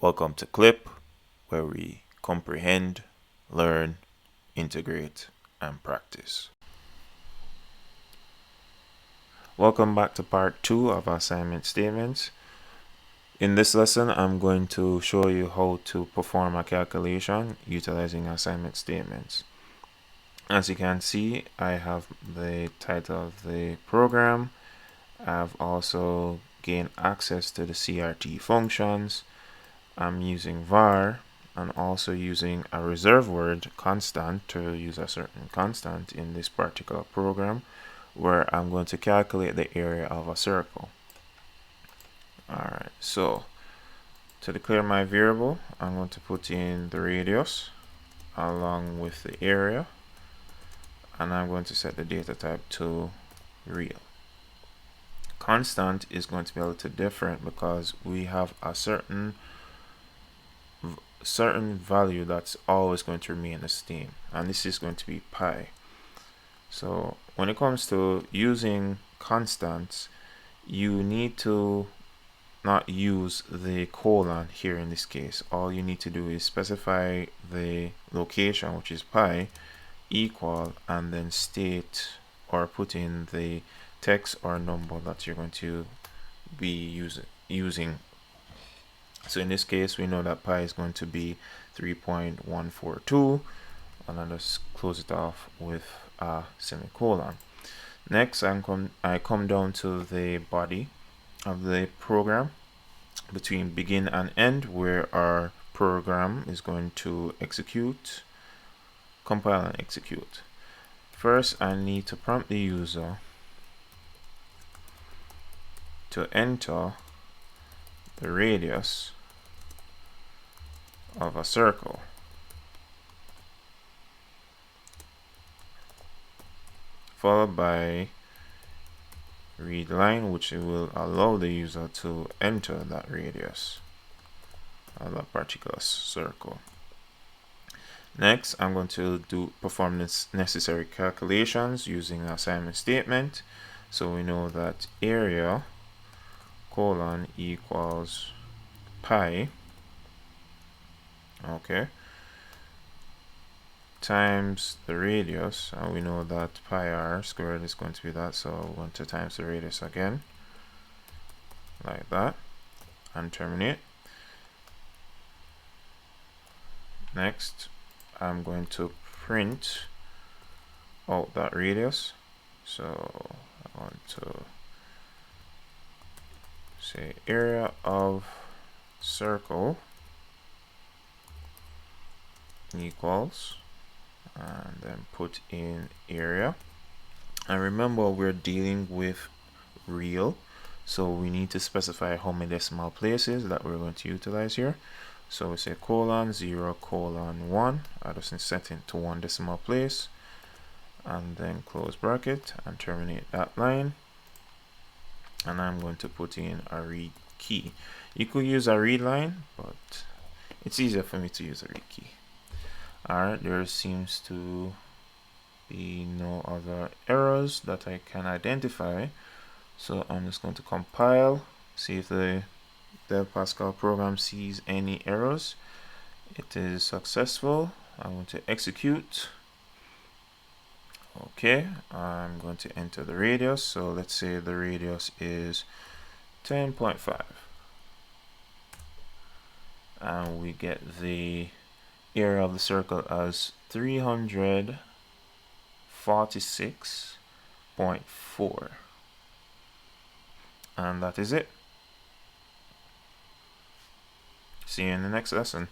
Welcome to Clip, where we comprehend, learn, integrate, and practice. Welcome back to part 2 of assignment statements. In this lesson, I'm going to show you how to perform a calculation utilizing assignment statements. As you can see, I have the title of the program. I've also gained access to the CRT functions. I'm using var and also using a reserve word constant to use a certain constant in this particular program where I'm going to calculate the area of a circle. Alright, so to declare my variable, I'm going to put in the radius along with the area, and I'm going to set the data type to real. Constant is going to be a little different because we have a certain value that's always going to remain the same, and this is going to be pi. So when it comes to using constants, you need to not use the colon here in this case. All you need to do is specify the location, which is pi, equal, and then state or put in the text or number that you're going to be using. So in this case, we know that pi is going to be 3.142, and I'll just close it off with a semicolon. Next, I come down to the body of the program between begin and end, where our program is going to compile and execute. First, I need to prompt the user to enter the radius of a circle, followed by read line, which will allow the user to enter that radius of that particular circle. Next, I'm going to perform this necessary calculations using an assignment statement. So we know that area colon equals pi, okay, times the radius, and we know that pi r squared is going to be that, so we're going to times the radius again, like that, and terminate. Next, I'm going to print out that radius, so I want to say area of circle equals, and then put in area. And remember, we're dealing with real, so we need to specify how many decimal places that we're going to utilize here. So we say colon 0 colon 1. I just set it to 1 decimal place, and then close bracket and terminate that line. And I'm going to put in a read key. You could use a read line, but it's easier for me to use a read key. Alright, there seems to be no other errors that I can identify, so I'm just going to compile, see if the Pascal program sees any errors. It is successful. I'm going to execute. Okay, I'm going to enter the radius, so let's say the radius is 10.5, and we get the area of the circle as 346.4, and that is it. See you in the next lesson.